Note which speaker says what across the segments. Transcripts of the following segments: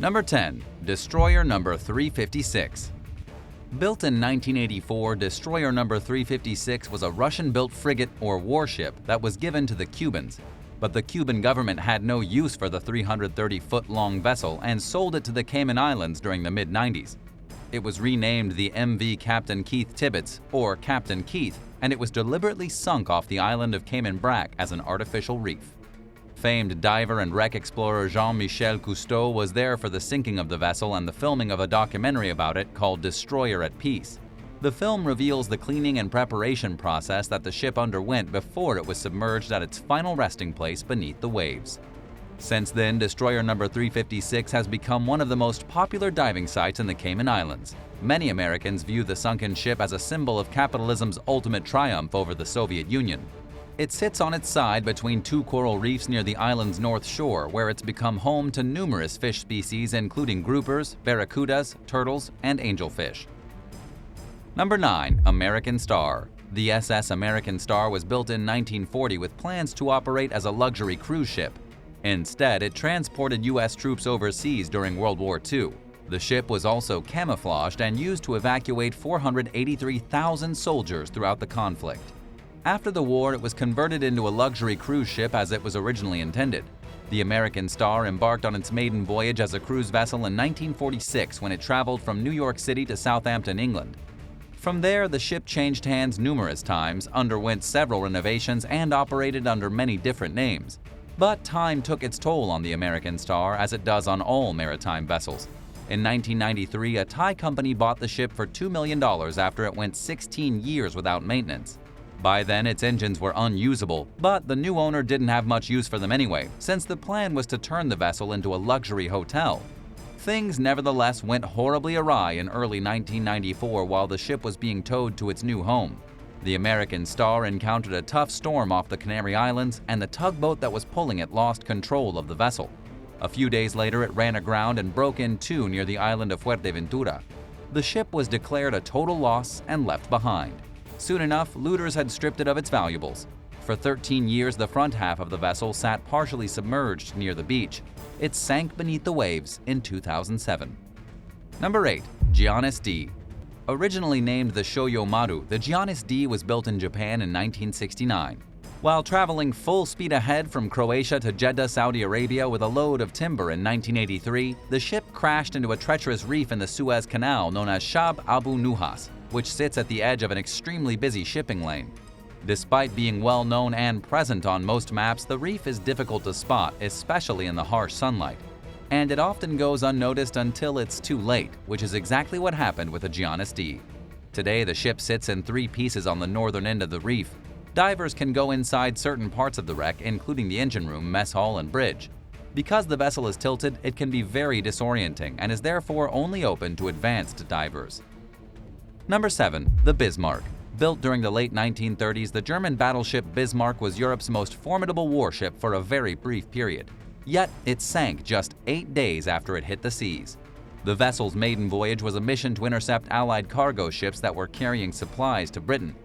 Speaker 1: Number 10. Destroyer number 356. Built in 1984, Destroyer number 356 was a Russian-built frigate or warship that was given to the Cubans, but the Cuban government had no use for the 330-foot-long vessel and sold it to the Cayman Islands during the mid-90s. It was renamed the MV Captain Keith Tibbets, or Captain Keith, and it was deliberately sunk off the island of Cayman Brac as an artificial reef. Famed diver and wreck explorer Jean-Michel Cousteau was there for the sinking of the vessel and the filming of a documentary about it called Destroyer at Peace. The film reveals the cleaning and preparation process that the ship underwent before it was submerged at its final resting place beneath the waves. Since then, Destroyer number 356 has become one of the most popular diving sites in the Cayman Islands. Many Americans view the sunken ship as a symbol of capitalism's ultimate triumph over the Soviet Union. It sits on its side between two coral reefs near the island's north shore, where it's become home to numerous fish species including groupers, barracudas, turtles, and angelfish. Number 9. American Star. The SS American Star was built in 1940 with plans to operate as a luxury cruise ship. Instead, it transported U.S. troops overseas during World War II. The ship was also camouflaged and used to evacuate 483,000 soldiers throughout the conflict. After the war, it was converted into a luxury cruise ship as it was originally intended. The American Star embarked on its maiden voyage as a cruise vessel in 1946 when it traveled from New York City to Southampton, England. From there, the ship changed hands numerous times, underwent several renovations, and operated under many different names. But time took its toll on the American Star, as it does on all maritime vessels. In 1993, a Thai company bought the ship for $2 million after it went 16 years without maintenance. By then, its engines were unusable, but the new owner didn't have much use for them anyway, since the plan was to turn the vessel into a luxury hotel. Things nevertheless went horribly awry in early 1994 while the ship was being towed to its new home. The American Star encountered a tough storm off the Canary Islands, and the tugboat that was pulling it lost control of the vessel. A few days later, it ran aground and broke in two near the island of Fuerteventura. The ship was declared a total loss and left behind. Soon enough, looters had stripped it of its valuables. For 13 years, the front half of the vessel sat partially submerged near the beach. It sank beneath the waves in 2007. Number 8. GIANNIS D. Originally named the Shoyo Maru, the GIANNIS D was built in Japan in 1969. While traveling full speed ahead from Croatia to Jeddah, Saudi Arabia with a load of timber in 1983, the ship crashed into a treacherous reef in the Suez Canal known as Shab Abu Nuhas, which sits at the edge of an extremely busy shipping lane. Despite being well known and present on most maps, the reef is difficult to spot, especially in the harsh sunlight. And it often goes unnoticed until it's too late, which is exactly what happened with the GIANNIS D. Today, the ship sits in 3 pieces on the northern end of the reef. Divers can go inside certain parts of the wreck, including the engine room, mess hall, and bridge. Because the vessel is tilted, it can be very disorienting and is therefore only open to advanced divers. Number 7. The Bismarck. Built during the late 1930s, the German battleship Bismarck was Europe's most formidable warship for a very brief period. Yet, it sank just 8 days after it hit the seas. The vessel's maiden voyage was a mission to intercept Allied cargo ships that were carrying supplies to Britain.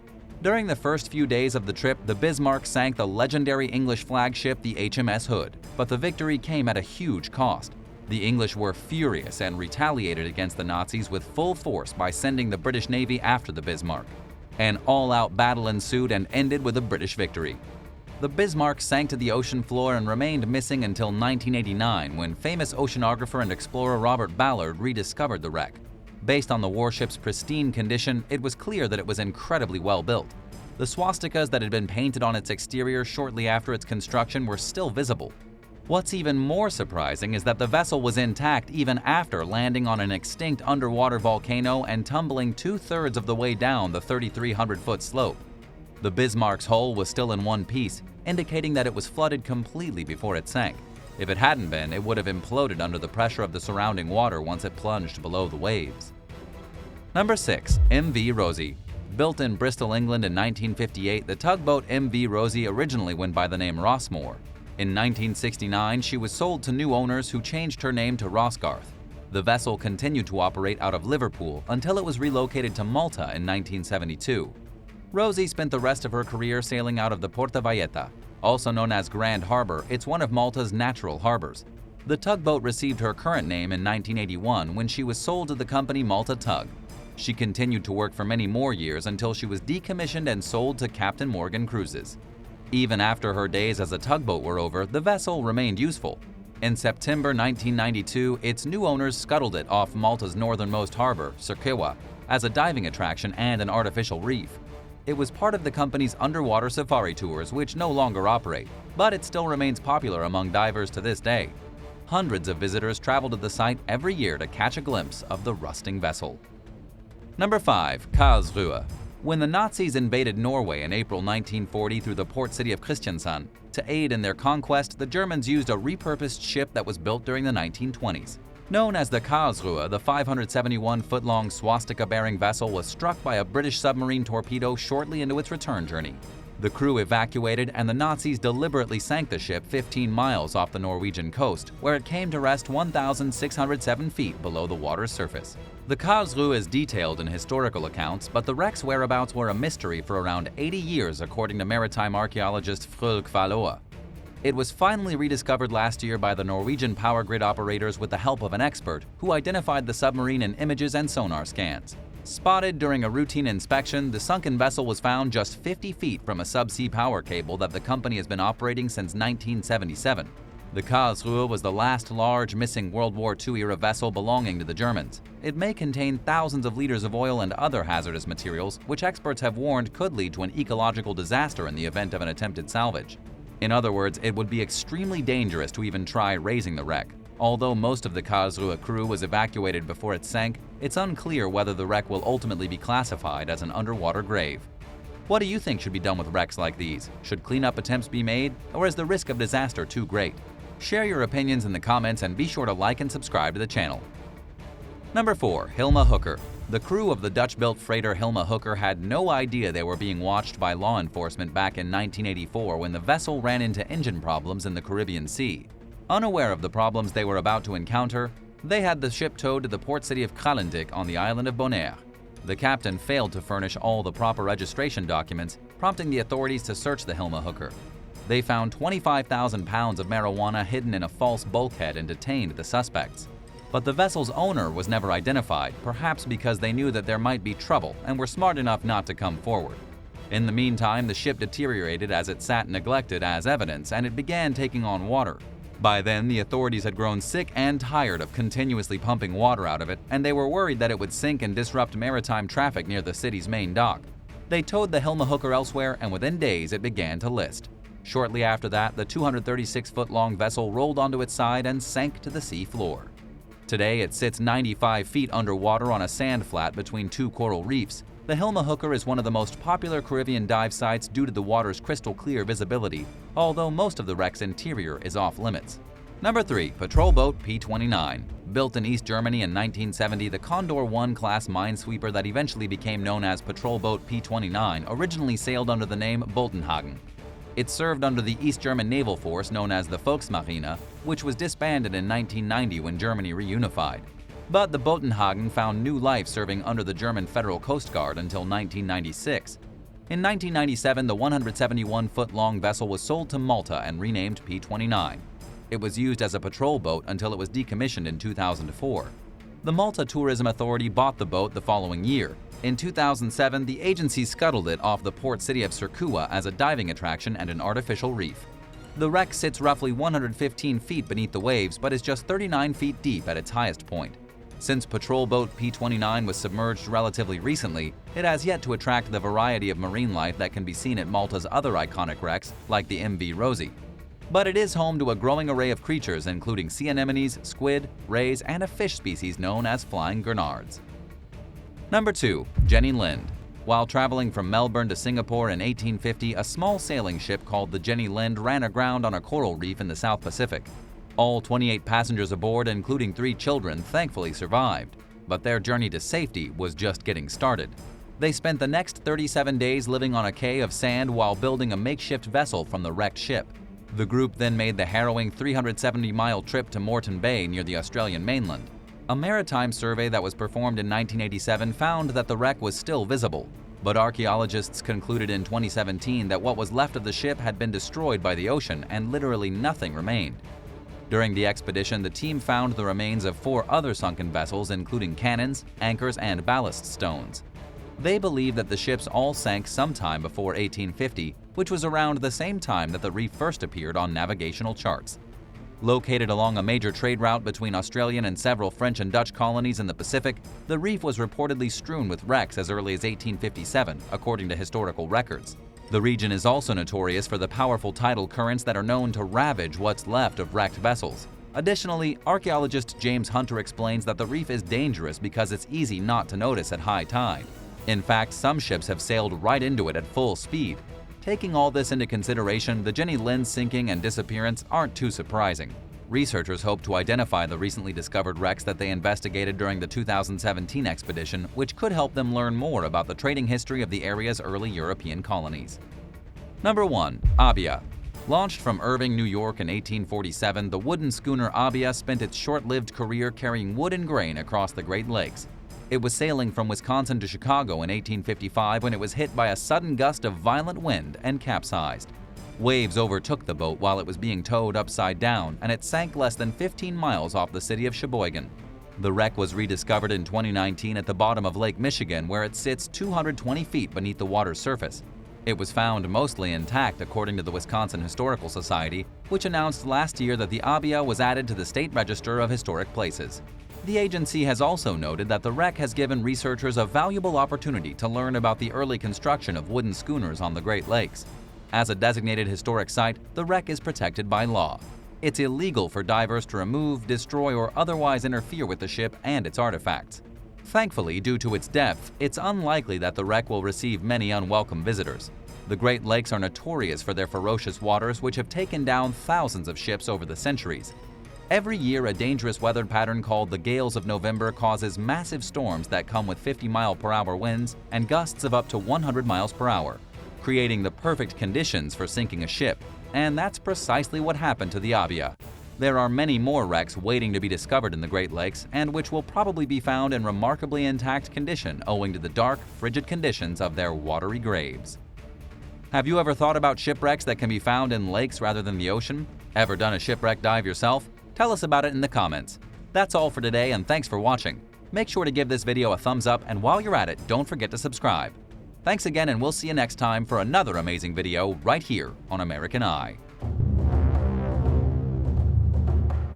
Speaker 1: During the first few days of the trip, the Bismarck sank the legendary English flagship the HMS Hood, but the victory came at a huge cost. The English were furious and retaliated against the Nazis with full force by sending the British Navy after the Bismarck. An all-out battle ensued and ended with a British victory. The Bismarck sank to the ocean floor and remained missing until 1989, when famous oceanographer and explorer Robert Ballard rediscovered the wreck. Based on the warship's pristine condition, it was clear that it was incredibly well built. The swastikas that had been painted on its exterior shortly after its construction were still visible. What's even more surprising is that the vessel was intact even after landing on an extinct underwater volcano and tumbling 2/3 of the way down the 3,300-foot slope. The Bismarck's hull was still in one piece, indicating that it was flooded completely before it sank. If it hadn't been, it would have imploded under the pressure of the surrounding water once it plunged below the waves. Number 6. MV ROZI. Built in Bristol, England in 1958, the tugboat MV ROZI originally went by the name Rossmore. In 1969, she was sold to new owners who changed her name to Rosgarth. The vessel continued to operate out of Liverpool until it was relocated to Malta in 1972. ROZI spent the rest of her career sailing out of the Porta Valletta. Also known as Grand Harbor, it's one of Malta's natural harbors. The tugboat received her current name in 1981 when she was sold to the company Malta Tug. She continued to work for many more years until she was decommissioned and sold to Captain Morgan Cruises. Even after her days as a tugboat were over, the vessel remained useful. In September 1992, its new owners scuttled it off Malta's northernmost harbor, Circewa, as a diving attraction and an artificial reef. It was part of the company's underwater safari tours, which no longer operate, but it still remains popular among divers to this day. Hundreds of visitors travel to the site every year to catch a glimpse of the rusting vessel. Number 5. Karlsruhe. When the Nazis invaded Norway in April 1940 through the port city of Kristiansand, to aid in their conquest, the Germans used a repurposed ship that was built during the 1920s. Known as the Karlsruhe, the 571-foot-long swastika-bearing vessel was struck by a British submarine torpedo shortly into its return journey. The crew evacuated, and the Nazis deliberately sank the ship 15 miles off the Norwegian coast, where it came to rest 1,607 feet below the water's surface. The Karlsruhe is detailed in historical accounts, but the wreck's whereabouts were a mystery for around 80 years, according to maritime archaeologist Frølk Valaa. It was finally rediscovered last year by the Norwegian power grid operators with the help of an expert who identified the submarine in images and sonar scans. Spotted during a routine inspection, the sunken vessel was found just 50 feet from a subsea power cable that the company has been operating since 1977. The Karlsruhe was the last large missing World War II-era vessel belonging to the Germans. It may contain thousands of liters of oil and other hazardous materials, which experts have warned could lead to an ecological disaster in the event of an attempted salvage. In other words, it would be extremely dangerous to even try raising the wreck. Although most of the Karlsruhe crew was evacuated before it sank, it's unclear whether the wreck will ultimately be classified as an underwater grave. What do you think should be done with wrecks like these? Should cleanup attempts be made, or is the risk of disaster too great? Share your opinions in the comments and be sure to like and subscribe to the channel. Number 4. HILMA Hooker. The crew of the Dutch-built freighter HILMA Hooker had no idea they were being watched by law enforcement back in 1984 when the vessel ran into engine problems in the Caribbean Sea. Unaware of the problems they were about to encounter, they had the ship towed to the port city of Kralendijk on the island of Bonaire. The captain failed to furnish all the proper registration documents, prompting the authorities to search the HILMA Hooker. They found 25,000 pounds of marijuana hidden in a false bulkhead and detained the suspects. But the vessel's owner was never identified, perhaps because they knew that there might be trouble and were smart enough not to come forward. In the meantime, the ship deteriorated as it sat neglected as evidence, and it began taking on water. By then, the authorities had grown sick and tired of continuously pumping water out of it, and they were worried that it would sink and disrupt maritime traffic near the city's main dock. They towed the HILMA Hooker elsewhere, and within days it began to list. Shortly after that, the 236-foot-long vessel rolled onto its side and sank to the sea floor. Today, it sits 95 feet underwater on a sand flat between two coral reefs. The HILMA Hooker is one of the most popular Caribbean dive sites due to the water's crystal-clear visibility, although most of the wreck's interior is off-limits. Number 3. Patrol Boat P-29. Built in East Germany in 1970, the Condor 1 class minesweeper that eventually became known as Patrol Boat P-29 originally sailed under the name Boltenhagen. It served under the East German naval force known as the Volksmarine, which was disbanded in 1990 when Germany reunified. But the Boltenhagen found new life serving under the German Federal Coast Guard until 1996. In 1997, the 171-foot-long vessel was sold to Malta and renamed P-29. It was used as a patrol boat until it was decommissioned in 2004. The Malta Tourism Authority bought the boat the following year. In 2007, the agency scuttled it off the port city of Circewa as a diving attraction and an artificial reef. The wreck sits roughly 115 feet beneath the waves but is just 39 feet deep at its highest point. Since Patrol Boat P-29 was submerged relatively recently, it has yet to attract the variety of marine life that can be seen at Malta's other iconic wrecks, like the MV ROZI. But it is home to a growing array of creatures including sea anemones, squid, rays, and a fish species known as flying gurnards. Number 2. Jenny Lind. While traveling from Melbourne to Singapore in 1850, a small sailing ship called the Jenny Lind ran aground on a coral reef in the South Pacific. All 28 passengers aboard, including 3 children, thankfully survived, but their journey to safety was just getting started. They spent the next 37 days living on a quay of sand while building a makeshift vessel from the wrecked ship. The group then made the harrowing 370-mile trip to Moreton Bay near the Australian mainland. A maritime survey that was performed in 1987 found that the wreck was still visible, but archaeologists concluded in 2017 that what was left of the ship had been destroyed by the ocean and literally nothing remained. During the expedition, the team found the remains of 4 other sunken vessels, including cannons, anchors, and ballast stones. They believe that the ships all sank sometime before 1850, which was around the same time that the reef first appeared on navigational charts. Located along a major trade route between Australian and several French and Dutch colonies in the Pacific, the reef was reportedly strewn with wrecks as early as 1857, according to historical records. The region is also notorious for the powerful tidal currents that are known to ravage what's left of wrecked vessels. Additionally, archaeologist James Hunter explains that the reef is dangerous because it's easy not to notice at high tide. In fact, some ships have sailed right into it at full speed. Taking all this into consideration, the Jenny Lind's sinking and disappearance aren't too surprising. Researchers hope to identify the recently discovered wrecks that they investigated during the 2017 expedition, which could help them learn more about the trading history of the area's early European colonies. Number 1. ABIAH. Launched from Irving, New York in 1847, the wooden schooner ABIAH spent its short-lived career carrying wood and grain across the Great Lakes. It was sailing from Wisconsin to Chicago in 1855 when it was hit by a sudden gust of violent wind and capsized. Waves overtook the boat while it was being towed upside down, and it sank less than 15 miles off the city of Sheboygan. The wreck was rediscovered in 2019 at the bottom of Lake Michigan, where it sits 220 feet beneath the water's surface. It was found mostly intact, according to the Wisconsin Historical Society, which announced last year that the ABIAH was added to the State Register of Historic Places. The agency has also noted that the wreck has given researchers a valuable opportunity to learn about the early construction of wooden schooners on the Great Lakes. As a designated historic site, the wreck is protected by law. It's illegal for divers to remove, destroy, or otherwise interfere with the ship and its artifacts. Thankfully, due to its depth, it's unlikely that the wreck will receive many unwelcome visitors. The Great Lakes are notorious for their ferocious waters, which have taken down thousands of ships over the centuries. Every year, a dangerous weather pattern called the Gales of November causes massive storms that come with 50-mile-per-hour winds and gusts of up to 100 miles per hour, creating the perfect conditions for sinking a ship. And that's precisely what happened to the ABIAH. There are many more wrecks waiting to be discovered in the Great Lakes, and which will probably be found in remarkably intact condition owing to the dark, frigid conditions of their watery graves. Have you ever thought about shipwrecks that can be found in lakes rather than the ocean? Ever done a shipwreck dive yourself? Tell us about it in the comments. That's all for today, and thanks for watching. Make sure to give this video a thumbs up, and while you're at it, don't forget to subscribe. Thanks again, and we'll see you next time for another amazing video right here on American Eye.